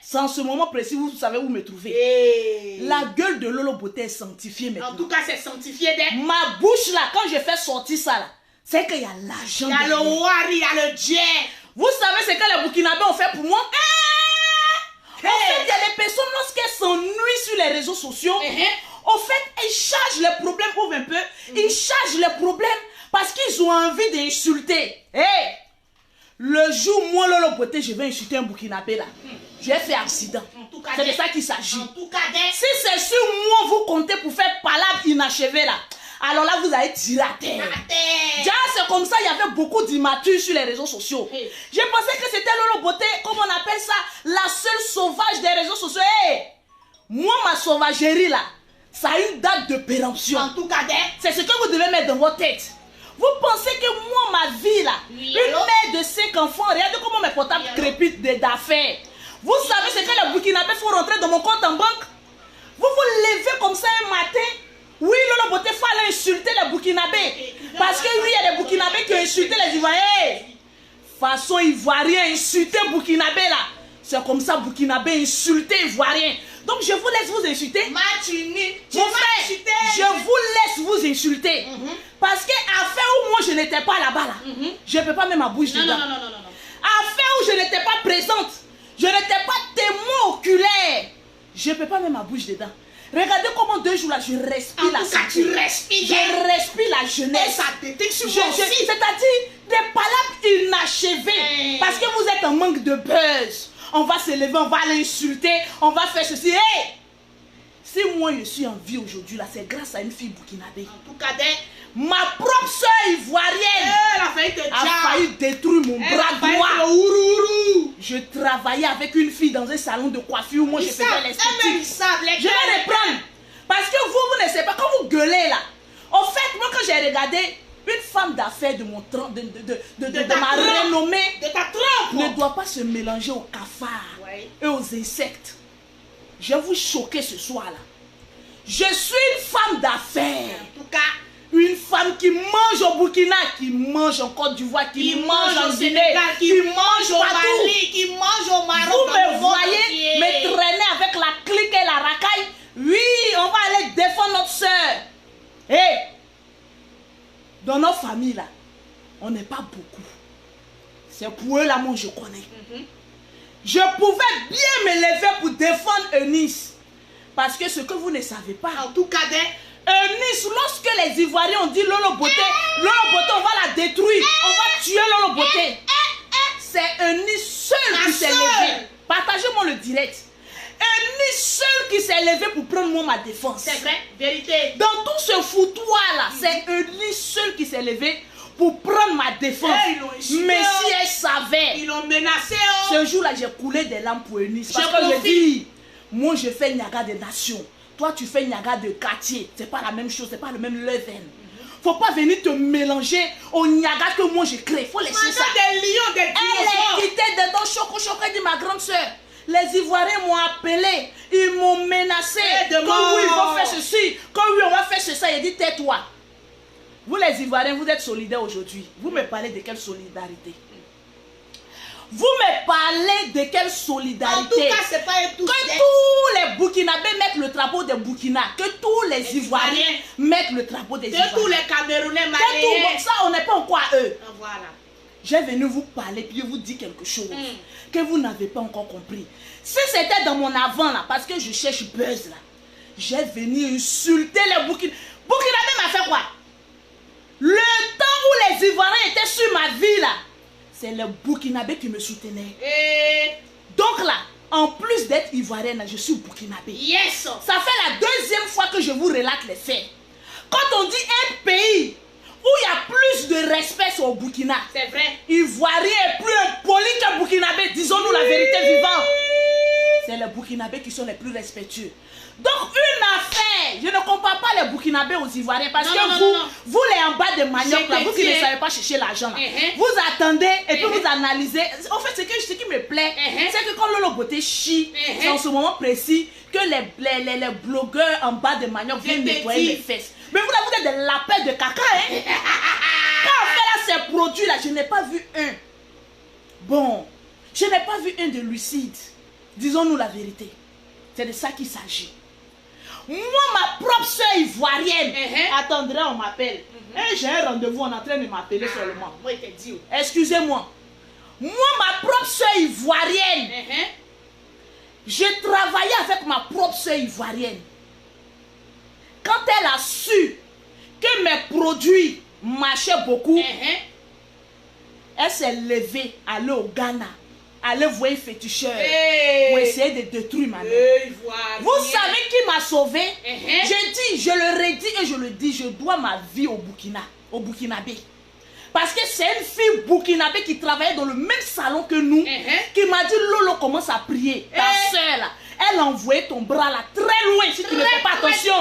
C'est en ce moment précis, vous savez où me trouver. La gueule de Lolo Beauté est sanctifiée maintenant. En tout cas, c'est sanctifié d'être. Ma bouche là, quand je fais sortir ça là, c'est qu'il y a l'argent. Il y a le wari, il y a le jet. Vous savez ce que les Burkinabés ont fait pour moi? En fait, il y a des personnes, lorsqu'elles s'ennuient sur les réseaux sociaux, en fait, elles chargent les problèmes, ouvre un peu, ils chargent les problèmes parce qu'ils ont envie d'insulter. Le jour où moi, Lolo Beauté, je vais insulter un Burkinabé là, j'ai fait accident. C'est de ça qu'il s'agit. Si c'est sur moi, vous comptez pour faire palabre inachevée là, alors là, vous allez tirer à terre. Déjà, c'est comme ça, il y avait beaucoup d'immatures sur les réseaux sociaux. J'ai pensé que c'était Lolo Beauté, comme on appelle ça, la seule sauvage des réseaux sociaux. Moi, ma sauvagerie là, ça a une date de péremption. En tout cas, c'est ce que vous devez mettre dans votre tête. Vous pensez que moi, ma vie là, une mère de 5 enfants, regardez comment mes portables crépitent d'affaires. Vous savez ce que les Burkinabés font rentrer dans mon compte en banque? Vous vous levez comme ça un matin. Oui, Lolo Beauté fallait insulter les Burkinabés. Parce que oui, il y a des Burkinabés qui ont insulté les Ivoiriens. Façon Ivoirien, insulter Burkinabé là. C'est comme ça, Burkinabé insulter Ivoirien. Donc je vous laisse vous insulter. Mon frère, je vous laisse vous insulter. Parce qu'à fait où moi je n'étais pas là-bas là, je ne peux pas mettre ma bouche dedans. À fait où je n'étais pas présente, je n'étais pas témoin oculaire, je ne peux pas mettre ma bouche dedans. Regardez comment 2 jours là, je respire la santé. Je respire la jeunesse. C'est-à-dire des palabres inachevées. Parce que vous êtes en manque de buzz. On va se lever, on va l'insulter, on va faire ceci. Si moi je suis en vie aujourd'hui là, c'est grâce à une fille burkinabé. En tout cas, ma propre soeur ivoirienne a failli détruire mon bras droit. Je travaillais avec une fille dans un salon de coiffure où moi je faisais l'esthétique. Je vais reprendre. Parce que vous ne savez pas, quand vous gueulez là, en fait, moi quand j'ai regardé une femme d'affaires de mon ma renommée, ne doit pas se mélanger aux cafards et aux insectes. Je vais vous choquer ce soir là. Je suis une femme d'affaires. En tout cas, une femme qui mange au Burkina, qui mange en Côte d'Ivoire, qui mange au Sénégal, qui mange au Mali, qui mange au Maroc. Vous me voyez me traîner avec la clique et la racaille. Oui, on va aller défendre notre soeur. Dans nos familles là, on n'est pas beaucoup. C'est pour eux là, moi je connais. Je pouvais bien me lever pour défendre Eunice. Parce que ce que vous ne savez pas, en tout cas, Eunice, lorsque les Ivoiriens ont dit Lolo Beauté, on va la détruire, on va tuer Lolo Beauté. C'est Eunice seule qui s'est levée. Partagez-moi le direct. Eunice seule qui s'est levée pour prendre moi ma défense. C'est vrai, vérité. Dans tout ce foutoir là, c'est Eunice seule qui s'est levée pour prendre ma défense. Mais si elle savait, ils l'ont menacé. Ce jour-là, j'ai coulé des larmes pour Eunice. Parce que je dis, moi je fais Niaga des nations. Toi tu fais Niaga de quartier. C'est pas la même chose, c'est pas le même level. Faut pas venir te mélanger au Niaga que moi je crée. Faut laisser ça. Des lions, des elle est quittée dedans, choco, dit ma grande soeur. Les Ivoiriens m'ont appelé, ils m'ont menacé. Quand oui, ils vont faire ceci, quand oui, on va faire ceci. Il dit tais-toi. Vous les Ivoiriens, vous êtes solidaires aujourd'hui. Vous me parlez de quelle solidarité? Vous me parlez de quelle solidarité? En tout cas, c'est pas un tout. Que tous les Burkinabés mettent le drapeau des Burkina. Que tous les Ivoiriens mettent le drapeau des Ivoiriens. Que tous les Camerounais, Maliens. Bon, ça, on n'est pas encore à eux. Voilà. J'ai venu vous parler puis je vous dis quelque chose que vous n'avez pas encore compris. Si c'était dans mon avant là, parce que je cherche buzz là, j'ai venu insulter les Burkinabés. Burkinabé m'a fait quoi? Le temps où les Ivoiriens étaient sur ma vie là, c'est les Burkinabés qui me soutenaient. Donc là, en plus d'être Ivoirienne, je suis Burkinabé. Yes. Ça fait la 2e fois que je vous relate les faits. Quand on dit un pays où il y a plus de respect sur le Burkina, c'est vrai. Ivoirien est plus impoli que Burkinabé, disons-nous la vérité vivante. C'est les Burkinabés qui sont les plus respectueux. Donc une affaire, je ne compare pas les Burkinabés aux Ivoiriens parce que vous les en bas de manioc là, vous qui ne savez pas chercher l'argent là, vous attendez et puis vous analysez. En fait, ce qui me plaît, c'est que quand Lolo Beauté chie, c'est en ce moment précis que les blogueurs en bas de manioc viennent nettoyer les fesses. Mais vous là, vous êtes des lapins de caca, hein. Quand on fait là ces produits là, je n'ai pas vu un. Bon, je n'ai pas vu un de lucide. Disons-nous la vérité. C'est de ça qu'il s'agit. Moi, ma propre soeur ivoirienne. Attendez, on m'appelle. J'ai un rendez-vous, on est en train de m'appeler seulement. Moi, il te dit. Excusez-moi. Moi, ma propre soeur ivoirienne. J'ai travaillé avec ma propre soeur ivoirienne. Quand elle a su que mes produits marchaient beaucoup, elle s'est levée, allée au Ghana, aller voir un féticheur pour essayer de détruire ma mère. Vous savez qui m'a sauvé? J'ai dit, je le redis et je le dis, je dois ma vie au Burkinabé. Parce que c'est une fille burkinabé qui travaillait dans le même salon que nous, qui m'a dit, Lolo, commence à prier. Ta soeur là, elle a envoyé ton bras là très loin. Si tu ne fais pas attention,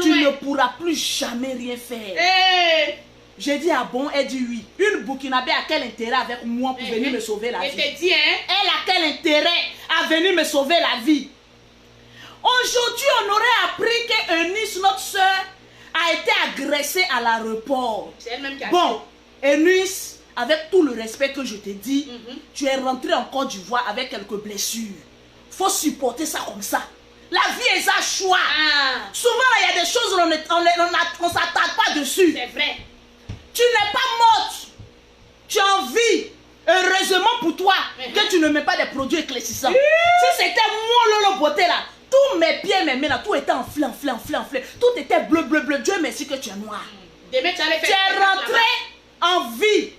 tu ne pourras plus jamais rien faire. J'ai dit, ah bon? Elle dit oui. Une burkinabé a quel intérêt avec moi pour venir me sauver la vie? Elle a quel intérêt à venir me sauver la vie? Aujourd'hui, on aurait appris que Eunice, notre soeur, a été agressée à l'aéroport. Bon, Eunice, avec tout le respect que je t'ai dit, tu es rentrée en Côte d'Ivoire avec quelques blessures. Faut supporter ça comme ça. La vie est un choix. Souvent, il y a des choses où on ne s'attarde pas dessus. C'est vrai. Tu n'es pas morte. Tu as envie. Heureusement pour toi que tu ne mets pas des produits éclaircissants. Si c'était moi, Lolo Beauté là, tous mes pieds, mes mains là, tout était enflé. Tout était bleu. Dieu merci que tu es noir. Tu es rentré en vie.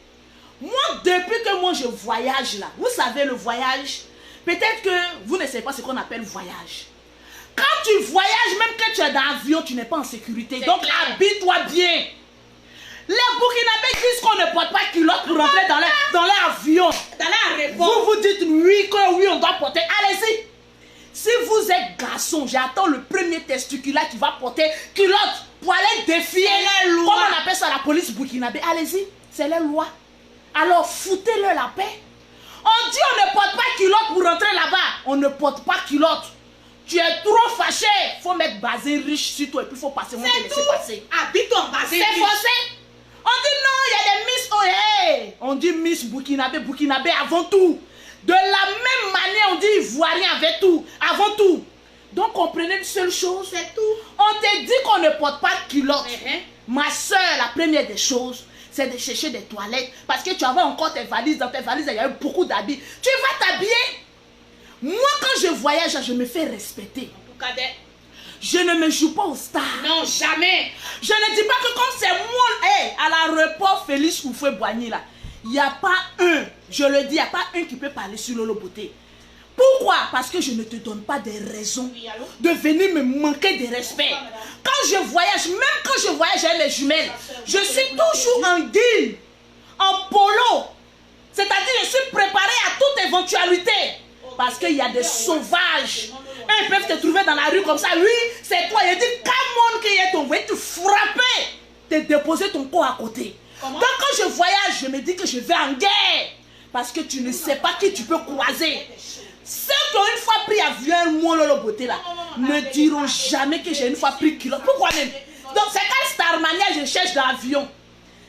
Moi, depuis que moi je voyage là, vous savez le voyage, peut-être que vous ne savez pas ce qu'on appelle voyage. Quand tu voyages, même que tu es dans l'avion, tu n'es pas en sécurité. Donc habille-toi bien. Les Burkinabés disent qu'on ne porte pas culotte pour rentrer dans l'avion. Dans l'aéroport. Vous vous dites oui, on doit porter. Allez-y. Si vous êtes garçon, j'attends le premier testiculaire qui va porter culotte pour aller défier les lois. Comment on appelle ça, la police burkinabé? Allez-y, c'est les lois. Alors foutez-le la paix. On dit on ne porte pas culotte pour rentrer là-bas. On ne porte pas culotte. Tu es trop fâché. Il faut mettre basé riche sur toi et puis il faut passer. On va te laisser passer. Habite-toi en basé riche. C'est forcé. On dit non, il y a des Miss Ohé. On dit Miss Burkinabé avant tout. De la même manière, on dit Ivoirien avant tout. Donc, comprenez une seule chose. C'est tout. On te dit qu'on ne porte pas de culotte. Ma soeur, la première des choses, c'est de chercher des toilettes. Parce que tu avais encore tes valises. Dans tes valises, il y a eu beaucoup d'habits. Tu vas t'habiller. Moi, quand je voyage, je me fais respecter. Je ne me joue pas aux stars. Non, jamais. Je ne dis pas que comme c'est moi, à l'aéroport Félix Houphouët-Boigny là, il n'y a pas un, je le dis, il n'y a pas un qui peut parler sur Lolo Beauté. Pourquoi? Parce que je ne te donne pas des raisons de venir me manquer de respect. Quand je voyage, même quand je voyage avec mes jumelles, je suis toujours en guille, en polo. C'est-à-dire je suis préparé à toute éventualité. Parce qu'il y a des sauvages. Ils peuvent te trouver dans la rue comme ça. Oui, c'est toi. Il dit, come on, qui est ton voyage, te frapper, te déposer ton corps à côté. Donc quand je voyage, je me dis que je vais en guerre. Parce que tu ne sais pas qui tu peux croiser. Ceux qui ont une fois pris avion, moi, Lolo Beauté là, ne diront jamais que j'ai une fois pris culotte. Pourquoi même? Donc c'est quelle Starmania je cherche dans l'avion?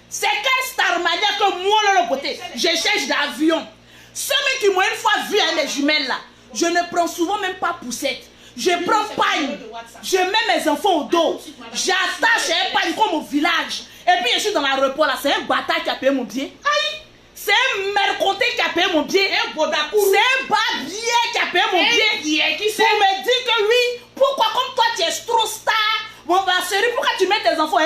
C'est quelle Starmania que moi, Lolo Beauté, je cherche dans l'avion? Ceux qui m'ont une fois vu avec les jumelles là, je ne prends souvent même pas poussette. Je prends pagne. Je mets mes enfants au dos. J'attache un pagne comme au village. Et puis je suis dans l'aéroport là, c'est un bâtard qui a payé mon billet. Aïe! C'est un merconté qui a payé mon billet. C'est un babier qui a payé mon billet. Qui pour me dire que oui, pourquoi comme toi tu es trop star, mon chérie, pourquoi tu mets tes enfants?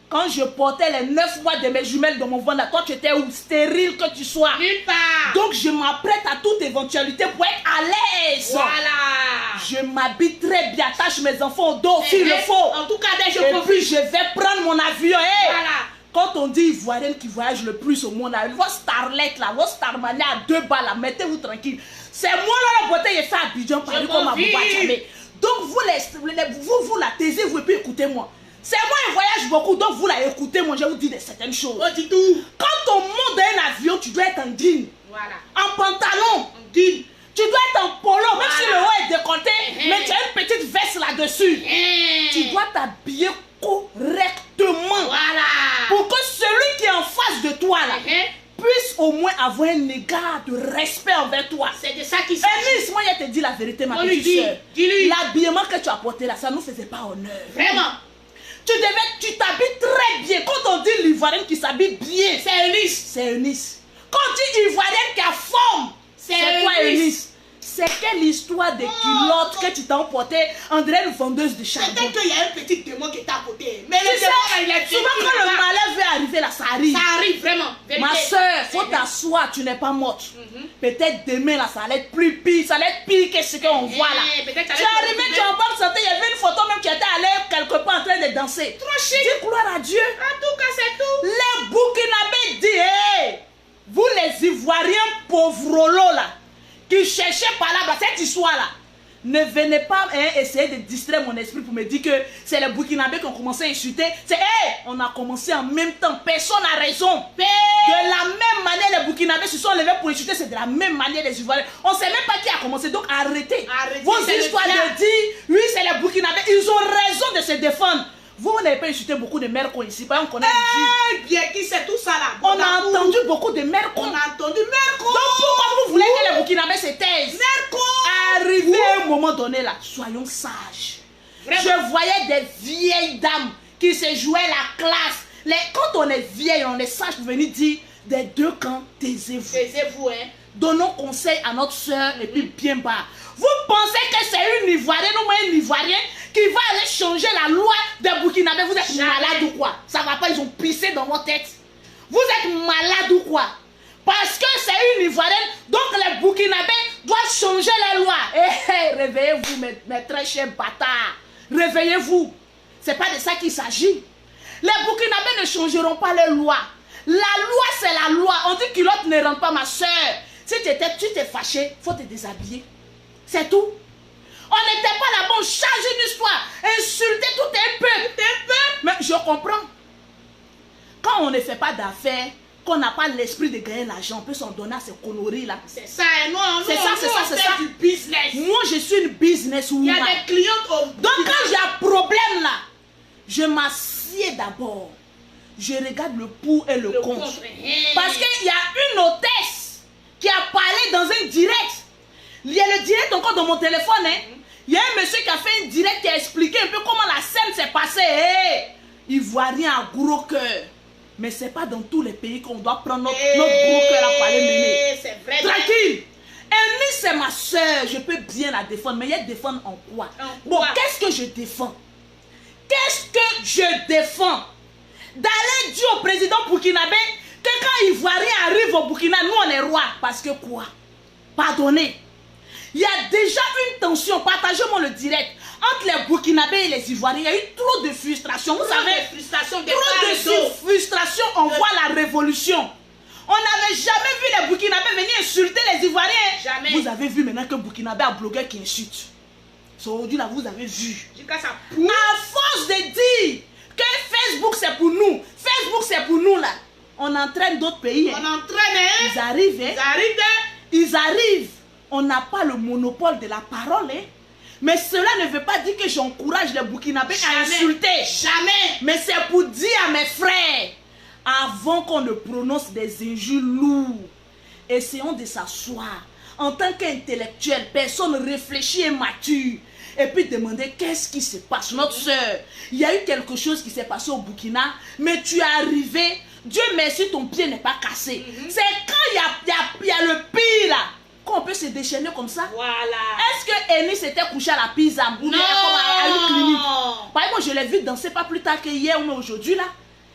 Quand je portais les 9 mois de mes jumelles dans mon ventre, toi tu étais où? Stérile que tu sois. Nulle part. Donc je m'apprête à toute éventualité pour être à l'aise. Voilà. Je m'habille très bien, attache mes enfants au dos s'il le faut. En tout cas, dès que et puis je vais prendre mon avion. Voilà. Quand on dit Ivoirienne qui voyage le plus au monde, votre starlet là, votre starmania à 2 balles là, mettez-vous tranquille. C'est moi là la beauté, j'ai fait Abidjan Paris comme à Bouba Djamé. Donc vous la taisez-vous et puis écoutez-moi. C'est moi qui voyage beaucoup, donc vous la écoutez-moi, je vous dis certaines choses. Oh, dis tout. Quand on monte dans un avion, tu dois être en jean. Voilà. En pantalon. En jean. Tu dois être en polo, même si le haut est décolleté, mais tu as une petite veste là-dessus. Tu dois t'habiller correctement. Voilà. Pour que celui qui est en face de toi là puisse puisse au moins avoir un égard de respect envers toi. C'est de ça qu'il s'agit. Eunice, moi je te dis la vérité, ma On lui petite dit, soeur. dis-lui. L'habillement que tu as porté là, ça ne nous faisait pas honneur. Vraiment. Tu t'habilles très bien. Quand on dit l'Ivoirienne qui s'habille bien, C'est Eunice. c'est Eunice. Quand on dit Ivoirienne qui a forme, c'est quoi Eunice. Eunice? C'est quelle histoire de culottes que tu t'as emporté, André, une vendeuse de charbon? Peut-être qu'il y a un petit démon qui est à côté. Mais Tu le sais, démon, là, il est souvent quand le malheur veut arriver là, ça arrive. Ça arrive vraiment. Vérité. Ma soeur, faut t'asseoir, tu n'es pas morte. Peut-être demain là, ça allait être plus pire, ça allait être pire que ce qu'on voit là. peut-être ça Tu es allait être arrivé, plus tu es en bonne santé, il y avait une photo même, tu étais allé quelque part en train de danser. Trop chic. Dis gloire à Dieu. En tout cas, c'est tout. Les Burkinabés disent, hey, vous les Ivoiriens pauvrolos là, qui cherchez par là, cette histoire là, ne venez pas essayer de distraire mon esprit pour me dire que c'est les Burkinabés qui ont commencé à insulter. C'est, hey, on a commencé en même temps, personne n'a raison. De la même manière, les Burkinabés se sont levés pour insulter, c'est de la même manière les Ivoiriens. On ne sait même pas qui a commencé, donc arrêtez. Vos histoires de dire, oui, c'est les Burkinabés, ils ont raison de se défendre. Vous n'avez pas insulté beaucoup de Mercons ici, pas on connaît Eh bien, qui c'est tout ça là? on a entendu beaucoup de Mercons. On a entendu Merco. Donc pourquoi vous voulez que les Burkinabés se taisent? Merco. Arrivé à un moment donné là, soyons sages. Vraiment. Je voyais des vieilles dames qui se jouaient la classe. Quand on est vieille, on est sage pour venir dire des deux camps, taisez-vous. Taisez-vous, hein. Donnons conseil à notre soeur et puis bien bas. Vous pensez que c'est une Ivoirienne ou un Ivoirien qui va aller changer la loi des Burkinabés? Vous êtes Jamais. malade ou quoi? Ça va pas, ils ont pissé dans votre tête. Vous êtes malade ou quoi? Parce que c'est une Ivoirienne, donc les Burkinabés doivent changer la loi. Réveillez-vous, mes très chers bâtards. Réveillez-vous. C'est pas de ça qu'il s'agit. Les Burkinabés ne changeront pas les lois. La loi, c'est la loi. On dit que l'autre ne rentre pas, ma soeur. Si tu t'es fâché, il faut te déshabiller. C'est tout. On n'était pas là-bas, on change une histoire. Insulter tout un peu. Mais je comprends. Quand on ne fait pas d'affaires, qu'on n'a pas l'esprit de gagner l'argent, on peut s'en donner à ces conneries là. C'est ça, et non, C'est ça. du business. Moi, je suis une businesswoman. Il y a des clientes au Donc quand j'ai un problème là, je m'assieds d'abord. Je regarde le pour et le contre. Parce qu'il y a une hôtesse qui a parlé dans un direct. Il y a le direct encore dans mon téléphone. Il y a un monsieur qui a fait un direct qui a expliqué un peu comment la scène s'est passée. Ivoirien à gros cœur. Mais ce n'est pas dans tous les pays qu'on doit prendre notre gros cœur à parler mener. C'est vrai. Tranquille. Amy, c'est ma soeur. Je peux bien la défendre. Mais elle défendre en quoi? Bon, qu'est-ce que je défends? Qu'est-ce que je défends? D'aller dire au président burkinabé que quand Ivoirien arrive au Burkina, nous on est rois. Parce que quoi? Pardonnez. Il y a déjà une tension, partagez-moi le direct, entre les Burkinabés et les Ivoiriens. Il y a eu trop de frustration. Vous savez, trop de frustration, on voit la révolution. On n'avait jamais vu les Burkinabés venir insulter les Ivoiriens. Jamais. Vous avez vu maintenant que Burkinabé a blogueur qui insulte. Aujourd'hui là, vous avez vu. À force de dire que Facebook c'est pour nous, Facebook c'est pour nous là, on entraîne d'autres pays. On entraîne, Ils arrivent. Ils arrivent. On n'a pas le monopole de la parole. Mais cela ne veut pas dire que j'encourage les Burkinabés à insulter. Jamais. Mais c'est pour dire à mes frères, avant qu'on ne prononce des injures lourdes, essayons de s'asseoir. En tant qu'intellectuel, personne réfléchit et mature. Et puis demander qu'est-ce qui se passe. Notre soeur, il y a eu quelque chose qui s'est passé au Burkina, mais tu es arrivé. Dieu merci, ton pied n'est pas cassé. C'est quand il y a le pire là qu'on peut se déchaîner comme ça. Voilà. Est-ce que Eni s'était couché à la pizza ou bien comme à une clinique? Par exemple, je l'ai vu danser pas plus tard que hier ou aujourd'hui là.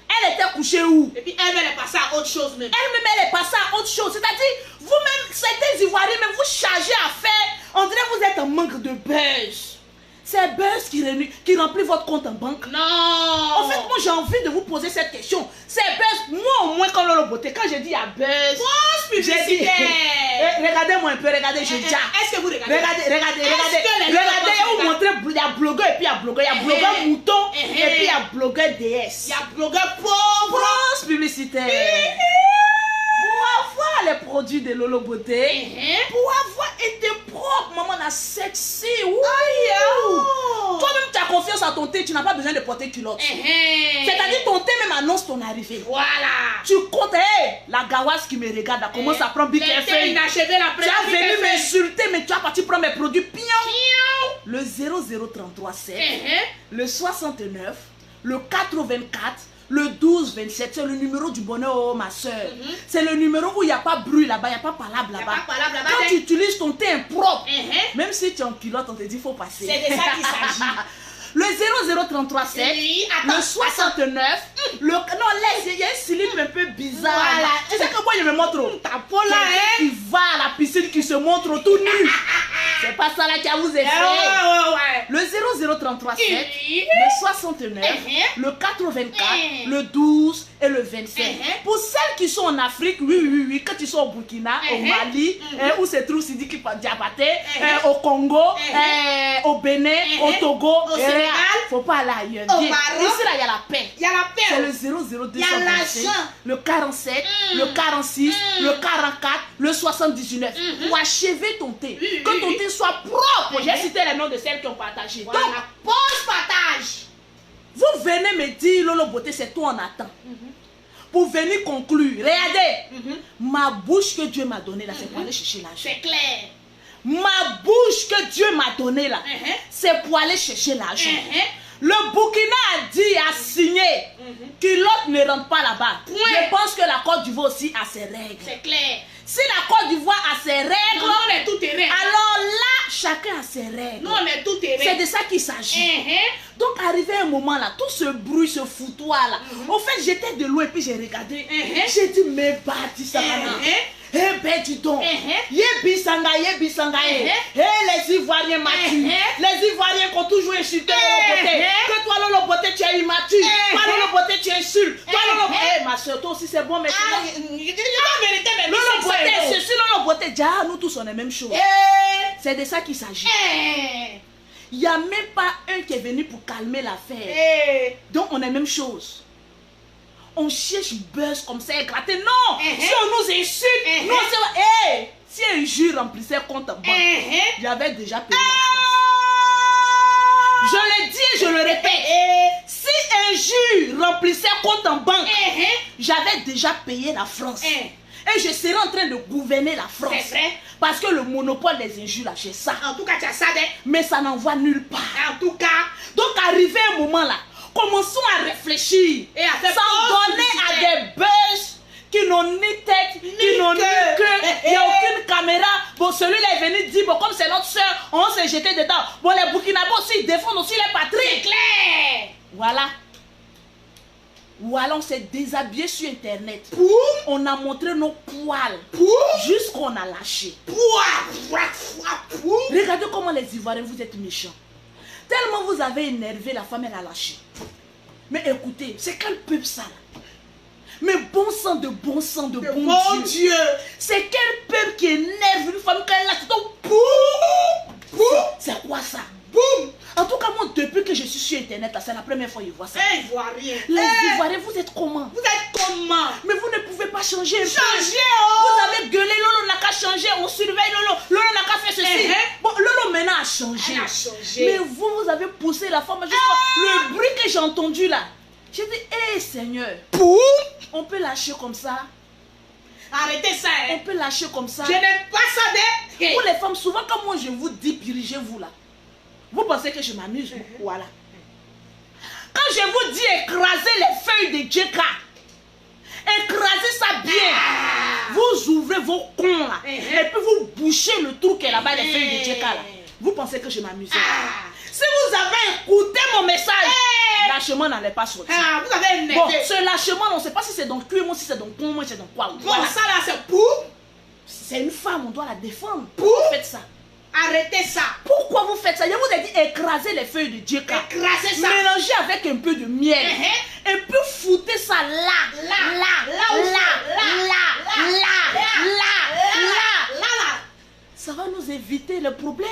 Elle était couchée où? Et puis elle est passée à autre chose même. Elle-même, elle est passée à autre chose. C'est-à-dire, vous-même, certains Ivoiriens, mais vous chargez à faire. On dirait que vous êtes en manque de buzz. C'est buzz qui remplit votre compte en banque. Non. En fait, moi, j'ai envie de vous poser cette question. C'est buzz. Moi, au moins, quand l'on beauté, quand je dis il y a buzz. Publicité. Regardez-moi un peu, regardez, je dis. Est-ce que vous regardez? Regardez, vous montrez, il y a blogueur et puis il y a blogueur. Il y a blogueur mouton et puis il y a blogueur DS. Il y a blogueur pauvre. France publicitaire. Pour avoir les produits de Lolo Beauté, pour avoir été propre, maman a sexy. Toi-même, tu as confiance confiance à ton thé, tu n'as pas besoin de porter culotte. C'est-à-dire ton thé même annonce ton arrivée. Voilà. Tu comptes, hey, la gawasse qui me regarde, elle commence à prendre Big Effet. Inachevé la Tu as venu m'insulter, mais tu as parti prendre mes produits. Pion. Le 00337, le 69, le 84, le 1227, c'est le numéro du bonheur, oh, ma soeur. C'est le numéro où il n'y a pas bruit là-bas, il n'y a pas palabre là-bas. Quand tu utilises ton thé impropre, même si tu es en culotte, on te dit il faut passer. C'est de ça qu'il s'agit. Le 00337, Oui, le 69, le... Non, laisse, il y a un slip un peu bizarre. Voilà. Tu sais que moi, je me montre. Ta peau là, Quelqu'un qui va à la piscine, qui se montre tout nu. C'est pas ça là qui a vous effraie. Ouais. Le 00337, Oui. le 69, le 84, le 12 et le 25. Pour celles qui sont en Afrique, oui, quand ils sont au Burkina, au Mali, où se trouve Sidiki Diabaté, au Congo, au Bénin, au Togo, au Sénégal, faut pas aller ailleurs. au Viens. Maroc. Ici là, il y a la paix. Il y a la paix. C'est le 00227, l'argent. le 47, le 46, le 44, le 79. Pour achever ton thé. Que ton thé soit propre. J'ai cité les noms de celles qui ont partagé. Voilà. Donc, Pause partage. vous venez me dire, Lolo Beauté, c'est toi on attend. Pour venir conclure, regardez, ma bouche que Dieu m'a donnée là, c'est pour aller chercher l'argent. C'est clair. Ma bouche que Dieu m'a donnée là, c'est pour aller chercher l'argent. Le Burkina a dit, a signé que l'autre ne rentre pas là-bas. Je pense que la Côte d'Ivoire aussi a ses règles. C'est clair. Si la Côte d'Ivoire a ses règles, Nous, on est tout terrain. alors là, chacun a ses règles. Nous, on est tout terrain. C'est de ça qu'il s'agit. Donc, arrivé un moment là, tout ce bruit, ce foutoir là, au fait, j'étais de loin et puis j'ai regardé. J'ai dit, mais bâti ça, eh ben, dis donc, Yébisanga, les Ivoiriens matures, les Ivoiriens qui ont toujours insulté Lolo Beauté. Que toi, Lolo Beauté, tu es immature. Toi, Lolo Beauté, tu insultes. Toi, Lolo Beauté, ma soeur, toi aussi, c'est bon, mais Lolo Beauté, c'est sur Lolo Beauté, déjà, nous tous, on est la même chose. C'est de ça qu'il s'agit. Il n'y a même pas un qui est venu pour calmer l'affaire. Donc, on est la même chose. On cherche buzz comme ça, éclaté. Non! Si on nous insulte, non, c'est... si un jus remplissait compte en banque, j'avais déjà payé la France. Je le dis et je le répète. Si un jus remplissait compte en banque, j'avais déjà payé la France. Et je serai en train de gouverner la France. C'est vrai. Parce que le monopole des injures, là, j'ai ça. En tout cas, tu as ça, mais ça n'envoie nulle part. En tout cas. Donc, arrivé un moment là, commençons à réfléchir Et à faire sans donner à des buzz qui n'ont ni tête, qui n'ont ni queue. Il n'y a aucune caméra. Bon, celui-là est venu dire, bon, comme c'est notre soeur, on s'est jeté dedans. Bon, les Burkinabés aussi, ils défendent aussi les patries. C'est clair. Voilà. Voilà, on s'est déshabillé sur Internet. On a montré nos poils. Jusqu'on a lâché. Regardez comment les Ivoiriens, vous êtes méchants. Tellement vous avez énervé, la femme, elle a lâché. Mais écoutez, c'est quel peuple ça là? Mais bon sang, de bon Dieu. C'est quel peuple qui énerve une femme quand elle lâche? Donc, c'est quoi ça? En tout cas, moi, depuis que je suis sur Internet, c'est la première fois que je vois ça. Ivoirien. Les Ivoiriens, vous êtes comment? Vous êtes comment? Mais vous ne pouvez pas changer. Changer, Vous avez gueulé, Lolo n'a qu'à changer, on surveille Lolo. Lolo n'a qu'à faire ceci. Bon, Lolo maintenant a changé. Elle a changé. Mais vous avez poussé la femme jusqu'à le bruit que j'ai entendu là. J'ai dit, hé Seigneur, on peut lâcher comme ça. Arrêtez ça, On peut lâcher comme ça. Je n'aime pas ça, Pour les femmes, souvent quand moi je vous dis, dirigez-vous là. Vous pensez que je m'amuse? Voilà. Quand je vous dis écraser les feuilles de Djeka, écrasez ça bien. Vous ouvrez vos cons là. Et puis vous bouchez le trou qui est là-bas, les feuilles de Djeka là. Vous pensez que je m'amuse? Si vous avez écouté mon message, lâchement n'allait pas sortir. Vous avez énervé. Bon, ce lâchement, on ne sait pas si c'est dans le cuir, si c'est dans le pont, moi c'est dans quoi. Voilà. Ça là, c'est pour. C'est une femme, on doit la défendre. Pourquoi vous faites ça? Arrêtez ça. Pourquoi vous faites ça? Je vous ai dit écraser les feuilles de Djeka. Écraser ça. Mélangez avec un peu de miel. Et puis foutez ça là. Ça va nous éviter le problème.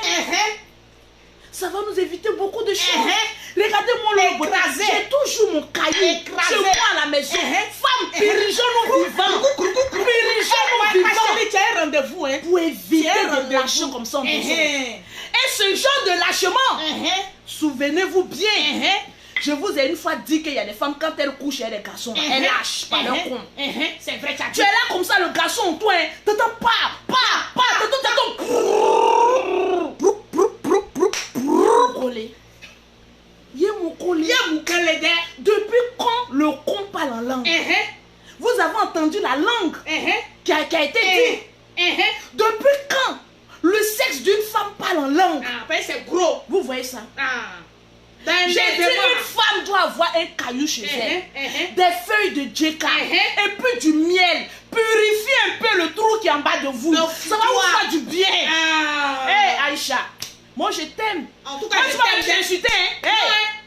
Ça va nous éviter beaucoup de choses. Regardez-moi le écraser. J'ai toujours mon cahier chez moi à la maison. Femme, dirigeons-nous vivants. Dirigeons-nous vivants. Tu as un rendez-vous, pour éviter de lâcher comme ça en besoin. Et ce genre de lâchement, souvenez-vous bien, je vous ai une fois dit qu'il y a des femmes, quand elles couchent avec des garçons, elles lâchent par leur con. C'est vrai, Tu es là comme ça, le garçon, toi, t'entends pas, t'entends, collé. Depuis quand le con parle en langue? Vous avez entendu la langue qui a été dite? Depuis quand le sexe d'une femme parle en langue? C'est gros. Vous voyez ça? J'ai dit une femme doit avoir un caillou chez elle, des feuilles de djeka, et puis du miel. Purifiez un peu le trou qui est en bas de vous. Ça va vous faire du bien. Hey Aïcha, moi je t'aime. En tout cas, moi, tu vas m'insulter, hein?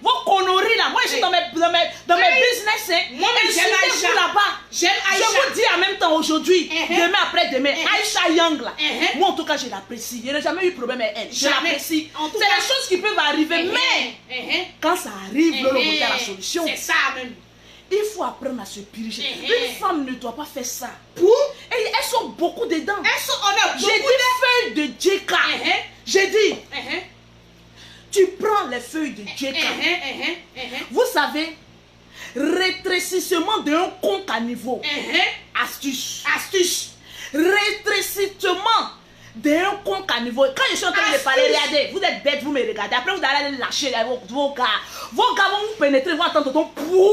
Vos conneries là, moi je suis dans mes business, hein? Moi j'aime Aïcha là-bas. J'aime Aïcha. Je vous dis en même temps aujourd'hui, demain après-demain, Aïcha Young là. Moi en tout cas je l'apprécie. Je n'ai jamais eu de problème avec elle. Je l'apprécie. C'est des choses qui peuvent arriver, mais quand ça arrive, le côté à la solution. C'est ça même. Il faut apprendre à se purifier. Une femme ne doit pas faire ça. Et elles sont beaucoup dedans. J'ai dit feuilles de djeka. J'ai dit, tu prends les feuilles de djeka. Vous savez, rétrécissement d'un con caniveau. Astuce. Rétrécissement d'un con caniveau. Quand je suis en train de parler, regardez, vous êtes bêtes, vous me regardez. Après, vous allez aller lâcher vos gars. Vos gars vont vous pénétrer, vous entendre ton pou.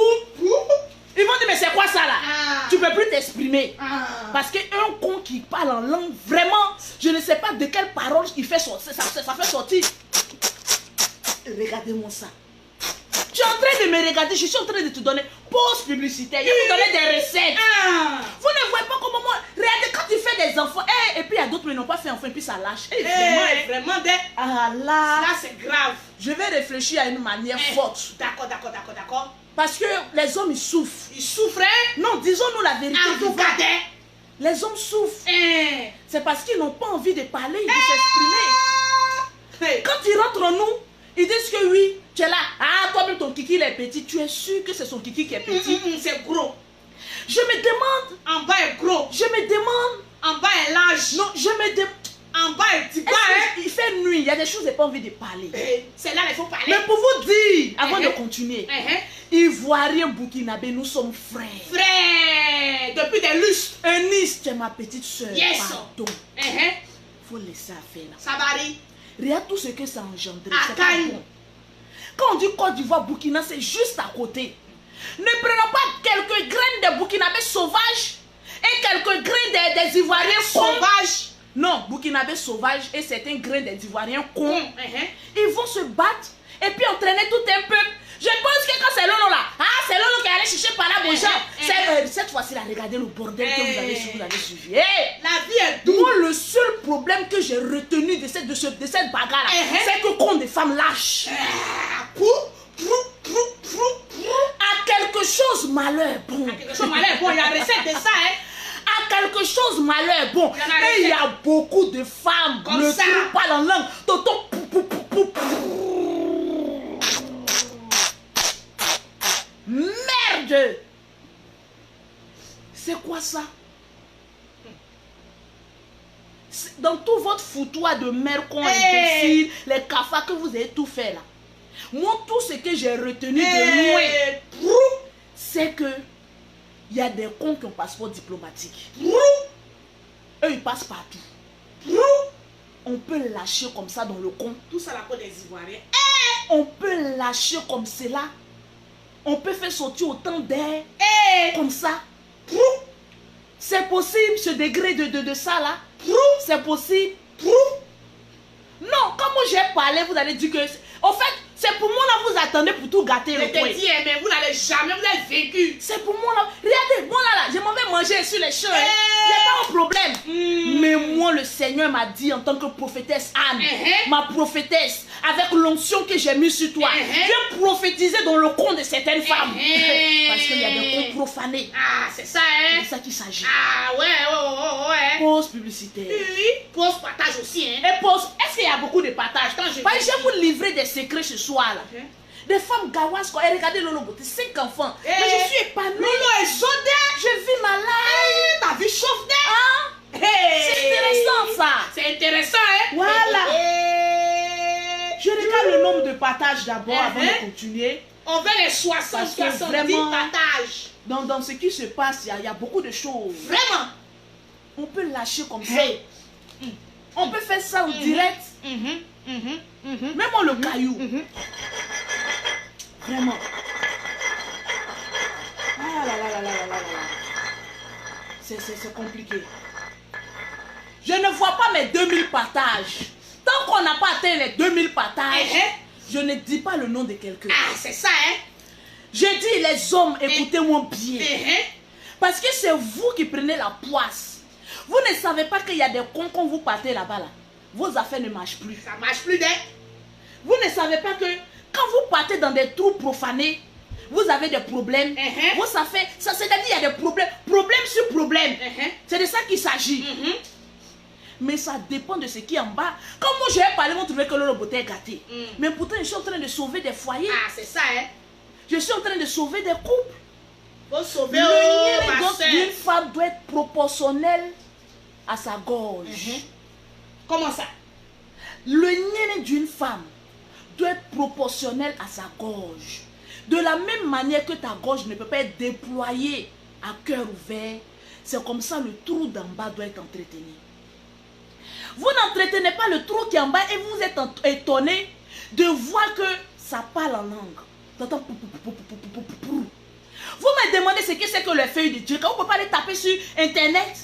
Ils vont dire, mais c'est quoi ça là? Tu ne peux plus t'exprimer. Parce qu'un con qui parle en langue, vraiment, je ne sais pas de quelle parole il fait sortir. Ça fait sortir. Regardez-moi ça. Tu es en train de me regarder, je suis en train de te donner pause publicitaire. Je vais vous donner des recettes. Vous ne voyez pas comment moi. Regardez, quand tu fais des enfants, et puis il y a d'autres qui n'ont pas fait enfants, et puis ça lâche. Vraiment des. Ah là. Là, c'est grave. Je vais réfléchir à une manière forte. D'accord. Parce que les hommes, ils souffrent. Ils souffrent? Non, disons-nous la vérité. En tout cas, les hommes souffrent. C'est parce qu'ils n'ont pas envie de parler, de s'exprimer. Quand ils rentrent en nous, ils disent que oui, tu es là. Ah, toi-même, ton kiki, il est petit. Tu es sûr que c'est son kiki qui est petit? C'est gros. Je me demande. En bas est gros. Je me demande. En bas est large. Non, je me demande. En bas est petit. Il fait nuit, il y a des choses que je n'ai pas envie de parler. C'est là qu'il faut parler. Mais pour vous dire, avant de continuer, Ivoiriens, Burkinabé, nous sommes frères. Frères, depuis des lustres. Eunice, tu es ma petite soeur. Yes. Pardon. Faut laisser affaire là. Ça va aller. Regarde tout ce que ça a engendré. C'est pas bon. Quand on dit Côte d'Ivoire, Burkina, c'est juste à côté. Ne prenons pas quelques graines de Burkinabé sauvages et quelques graines des Ivoiriens sauvages. Non, Burkinabé sauvage et certains grains des Ivoiriens cons. Ils vont se battre et puis entraîner tout un peuple. Je pense que quand c'est Lolo là, c'est Lolo qui est allé chercher par là, bon gens. Cette fois-ci, là, regardez le bordel que vous avez suivi. La vie est douce. Moi, le seul problème que j'ai retenu de cette bagarre là, c'est que quand des femmes lâchent, à quelque chose malheur bon. À quelque chose malheur bon, il y a recette de ça, À quelque chose malheur bon. Et il y a beaucoup de femmes comme ça. Ne parlent en langue. Merde! C'est quoi ça? Dans tout votre foutoir de merde con imbécile, les cafards que vous avez tout fait là. Moi, tout ce que j'ai retenu de loin, c'est que il y a des cons qui ont passeport diplomatique. Eux, ils passent partout. On peut lâcher comme ça dans le con. Tout ça la peau des Ivoiriens. On peut lâcher comme cela. On peut faire sortir autant d'air comme ça. C'est possible ce degré de ça là. C'est possible. Non, quand moi j'ai parlé, vous allez dire que... En fait, c'est pour moi là, vous attendez pour tout gâter le coin. Mais vous n'allez jamais, vous avez vécu. C'est pour moi là. Regardez, moi là, je m'en vais manger sur les champs. J'ai pas un problème. Mais moi, le Seigneur m'a dit en tant que prophétesse Anne, ma prophétesse, avec l'onction que j'ai mise sur toi, viens prophétiser dans le coin de certaines femmes. Parce qu'il y a des cons profanés. Ah, c'est ça, C'est ça qu'il s'agit. Ah, ouais. Pause publicitaire. Oui, pause partage aussi, Et pause, est-ce qu'il y a beaucoup de partage? Quand je vais vous livrer des secrets ce soir là. Des femmes gawas, regardez Lolo Beauté, 5 enfants. Mais je suis épanouie. Lolo est chaude. Je vis ma life. Ta vie chauffe. C'est intéressant ça. C'est intéressant, Voilà. quand le nombre de partages d'abord avant de continuer. On veut les 60, Parce que 70 vraiment, partages. Dans ce qui se passe, il y a beaucoup de choses. Vraiment. On peut lâcher comme ça. On peut faire ça en direct. Même en le caillou. Vraiment. Ah là là là là là là là. C'est compliqué. Je ne vois pas mes 2000 partages. Tant qu'on n'a pas atteint les 2000 partages, je ne dis pas le nom de quelqu'un. Ah, c'est ça, hein? Je dis les hommes, écoutez-moi bien. Parce que c'est vous qui prenez la poisse. Vous ne savez pas qu'il y a des cons quand vous partez là-bas. Là. Vos affaires ne marchent plus. Ça marche plus, hein? Vous ne savez pas que quand vous partez dans des trous profanés, vous avez des problèmes. Vous savez, ça c'est-à-dire qu'il y a des problèmes. Problème sur problème. C'est de ça qu'il s'agit. Mais ça dépend de ce qui est en bas. Comme moi, je vais parler, vous trouvez que le beauté est gâté. Mais pourtant, je suis en train de sauver des foyers. Ah, c'est ça, hein? Je suis en train de sauver des couples. Faut sauver Le d'une femme doit être proportionnel à sa gorge. Comment ça? Le niais d'une femme doit être proportionnel à sa gorge. De la même manière que ta gorge ne peut pas être déployée à cœur ouvert, c'est comme ça le trou d'en bas doit être entretenu. Vous n'entretenez pas le trou qui est en bas et vous êtes étonné de voir que ça parle en langue. T'entends? Vous me demandez ce que c'est que les feuilles de Djeka. Vous ne pouvez pas les taper sur internet.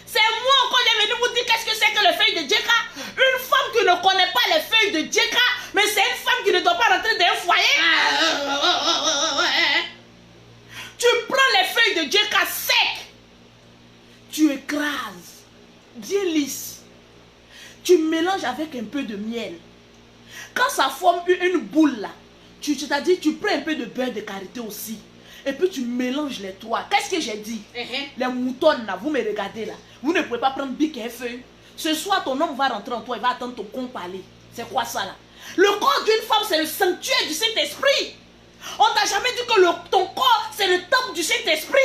C'est moi quand j'ai venu vous dire qu'est-ce que c'est que les feuilles de Djeka. Une femme qui ne connaît pas les feuilles de Djeka, mais c'est une femme qui ne doit pas rentrer dans un foyer. Tu prends les feuilles de Djeka sec. Tu écrases. Bien lisse. Tu mélanges avec un peu de miel. Quand ça forme une boule là, c'est-à-dire tu prends un peu de beurre de karité aussi. Et puis tu mélanges les trois. Qu'est-ce que j'ai dit? Les moutons là, vous me regardez là. Vous ne pouvez pas prendre bic et feuille. Ce soir, ton homme va rentrer en toi, il va attendre ton con parler. C'est quoi ça là? Le corps d'une femme, c'est le sanctuaire du Saint-Esprit. On t'a jamais dit que ton corps, c'est le temple du Saint-Esprit.